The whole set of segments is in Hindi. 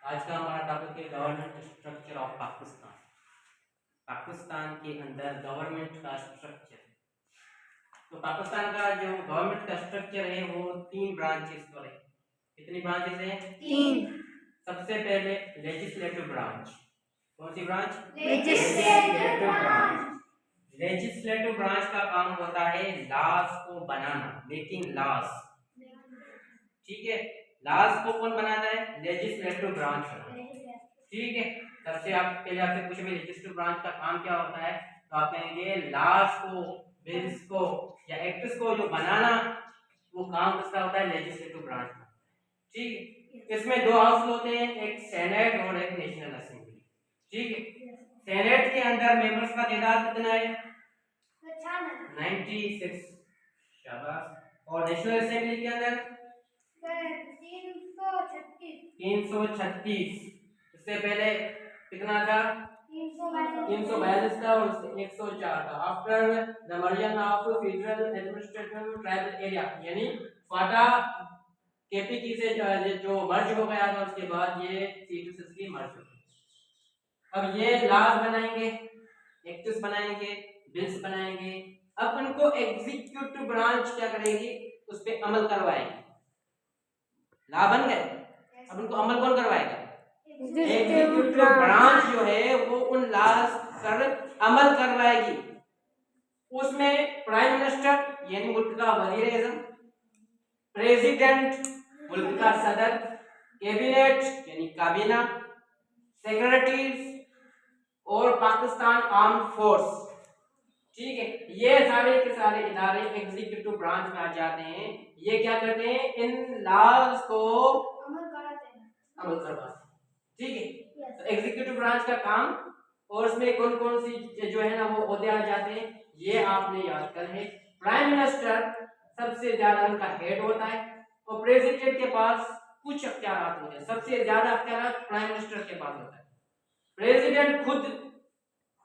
आज का हमारा टॉपिक है government structure of Pakistan. Pakistan के अंदर गवर्नमेंट का स्ट्रक्चर। तो पाकिस्तान का जो गवर्नमेंट का स्ट्रक्चर है वो 3 ब्रांचेस पर है। कितनी ब्रांचेस हैं? 3। सबसे पहले लेजिस्लेटिव ब्रांच। कौन सी branch? Legislative branch. Legislative branch का काम होता है लॉज को बनाना, मेकिंग लॉज। ठीक है, लॉज को कौन बनाता है? Legislative branch. ठीक है, सबसे आप पहले आपसे पूछेंगे लेजिस्लेटिव ब्रांच का काम क्या होता है, तो आप कहेंगे लॉज को, बिल्स को या एक्ट्स को जो बनाना, वो काम किसका होता है? लेजिस्लेटिव ब्रांच का। ठीक है, इसमें 2 हाउस होते हैं, एक सेनेट और एक नेशनल असेंबली। ठीक है, सेनेट के अंदर मेंबर्स का तादाद कितना है? 96। शाबाश। और नेशनल असेंबली के अंदर 336। इससे पहले कितना था? 342 था और 104 था। After the merger of federal administrative tribal area, यानी फाटा केपीटी से जो मर्ज हो गया था, उसके बाद ये सीटूस की मर्ज हो गई। अब ये लॉज बनाएंगे, एक्ट्स बनाएंगे, बिल्स बनाएंगे। अब उनको एग्जीक्यूटिव ब्रांच क्या करेगी? उस पे अमल करवाएगी। लॉ बन गए, अब उनको अमल कौन करवाएगा? एग्जीक्यूटिव ब्रांच जो है वो उन लॉज पर अमल करवाएगी। उसमें प्राइम मिनिस्टर यानी मुल्क का वजीर आज़म, प्रेसिडेंट मुल्क का सदर, कैबिनेट यानी काबीना, सेक्रेटरीज और पाकिस्तान आर्म फोर्स। ठीक है, ये सारे के सारे इदारे एग्जीक्यूटिव ब्रांच में आ जाते हैं। ये क्या करते हैं? इन लॉज को अमल करवाते हैं। ठीक है, तो एग्जीक्यूटिव ब्रांच का काम, और उसमें कौन कौन सी जो है ना वो ओहदे आ जाते हैं, ये आपने याद करना है। प्राइम मिनिस्टर सबसे ज्यादा उनका हेड होता है, और प्रेसिडेंट के पास कुछ अख्तियार होते हैं। सबसे ज्यादा अख्तियार प्राइम मिनिस्टर के पास होता है। प्रेसिडेंट खुद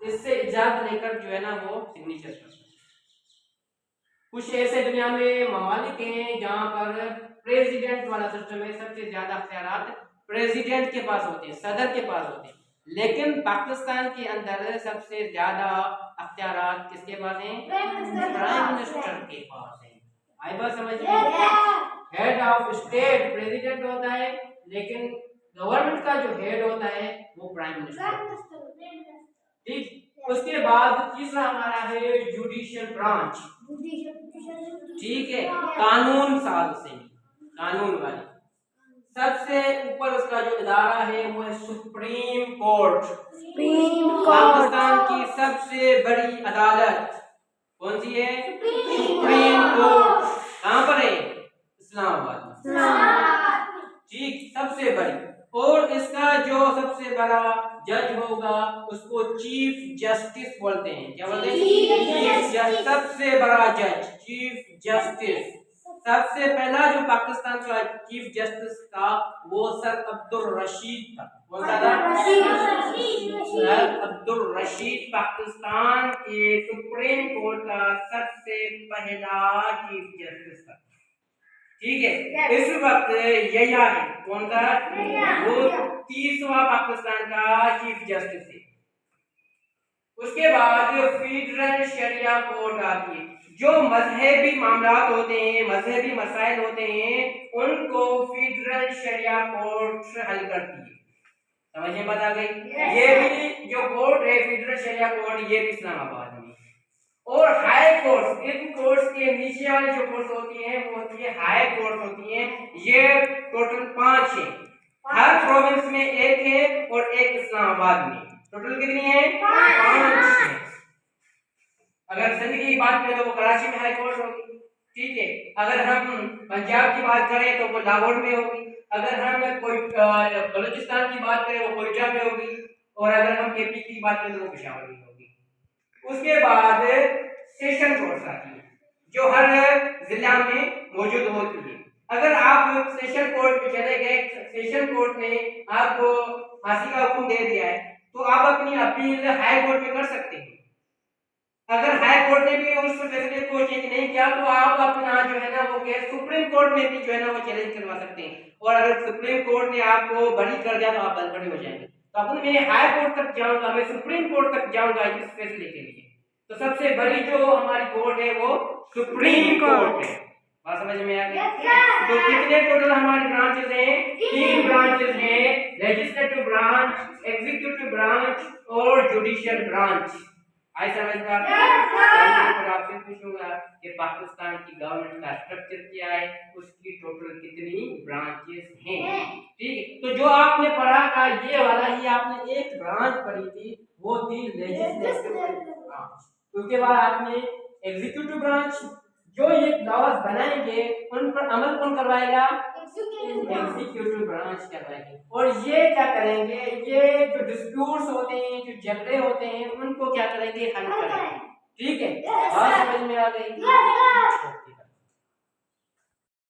इससे इजाजत लेकर जो है ना वो सिग्नेचर करता है। कुछ ऐसे दुनिया में ममालिक हैं जहां पर प्रेसिडेंट वाला सिस्टम है, सबसे ज्यादा अख्तियार प्रेसिडेंट के पास होते हैं, सदर के पास होते हैं। लेकिन पाकिस्तान के अंदर सबसे ज्यादा अख्तियार किसके पास हैं? प्राइम मिनिस्टर के पास है। आई बात समझ में? हेड ऑफ स्टेट प्रेसिडेंट होता है, लेकिन गवर्नमेंट का जो हेड होता है वो प्राइम मिनिस्टर। ठीक, उसके बाद तीसरा हमारा है जुडिशियल ब्रांच। ठीक है, कानून साज से, कानून वाली। सबसे ऊपर उसका जो इदारा है वो है सुप्रीम कोर्ट। पाकिस्तान की सबसे बड़ी अदालत कौन सी है? Supreme court. कहाँ पर है? इस्लामाबाद में। ठीक, सबसे बड़ी। और इसका जो सबसे बड़ा जज होगा उसको चीफ जस्टिस बोलते हैं। क्या बोलते हैं? Chief justice. सबसे बड़ा जज चीफ जस्टिस। सबसे पहला जो पाकिस्तान का चीफ जस्टिस था वो सर अब्दुल रशीद था। कौन सा था? सर अब्दुल रशीद पाकिस्तान के सुप्रीम कोर्ट का सबसे पहला चीफ जस्टिस था। ठीक है, इस वक्त यया है। कौन सा? वो 30वां पाकिस्तान का चीफ जस्टिस है। उसके बाद फेडरल शरिया कोर्ट आती है। जो मजहबी मामलात होते हैं, मजहबी मसाइल होते हैं, उनको फेडरल शरिया कोर्ट हल करती है। समझ में बात आ गई? ये भी जो कोर्ट है फेडरल शरिया कोर्ट, ये भी इस्लामाबाद में। और हाई कोर्ट, इन कोर्ट्स के नीचे वाली जो कोर्ट होती हैं वो होती है हाई कोर्ट होती हैं। ये टोटल 5 है। हर प्रोविंस में एक है और एक इस्लामाबाद में। टोटल कितनी है? 5 है। अगर सिंध की बात करें तो वो कराची में हाई कोर्ट होगी। ठीक है, अगर हम पंजाब की बात करें तो वो लाहौर में होगी। अगर हम कोई बलूचिस्तान की बात करें वो कोयटा में होगी। और अगर हम केपी की बात करें तो वो पेशावर में होगी। उसके बाद सेशन कोर्ट आती है जो हर जिला में मौजूद होती है। अगर आप सेशन कोर्ट में चले गए, सेशन कोर्ट ने आपको फांसी का हुक्म दे दिया है, तो आप अपनी अपील हाई कोर्ट में कर सकते हैं। अगर हाई कोर्ट ने भी उस फैसिलिटी को चेक नहीं किया तो आप अपना जो है ना वो केस सुप्रीम कोर्ट में भी जो है ना वो चैलेंज करवा सकते हैं। और अगर सुप्रीम कोर्ट ने आपको बरी कर दिया तो आप बरी हो जाएंगे। तो अब मैं हाई कोर्ट तक जाऊंगा, मैं सुप्रीम कोर्ट तक जाऊंगा इस फैसले के लिए। तो सबसे बड़ी जो हमारी कोर्ट है वो सुप्रीम कोर्ट है। बात समझ में आ गई? तो कितने टोटल हमारी ब्रांचेस हैं? 3 ब्रांचेस हैं, लेजिस्लेटिव ब्रांच, एग्जीक्यूटिव ब्रांच और जुडिशियल ब्रांच। आई समझ में आ गई? तो आपसे पूछूंगा कि पाकिस्तान की गवर्नमेंट का स्ट्रक्चर क्या है, उसकी टोटल कितनी ब्रांचेस हैं? ठीक है, तो जो आपने पढ़ा था ये वाला, ये आपने एक ब्रांच पढ़ी थी, वो थी लेजिस्लेटिव ब्रांच। उसके बाद आपने एग्जीक्यूटिव ब्रांच, जो ये लॉज बनाएंगे उन पर अमल कौन करवाएगा? एग्जीक्यूटिव ब्रांच करवाएंगे। और ये क्या करेंगे, ये जो डिस्प्यूट्स होते हैं, जो झगड़े होते हैं, उनको क्या करेंगे? हल करेंगे। ठीक है, बात समझ में आ गई?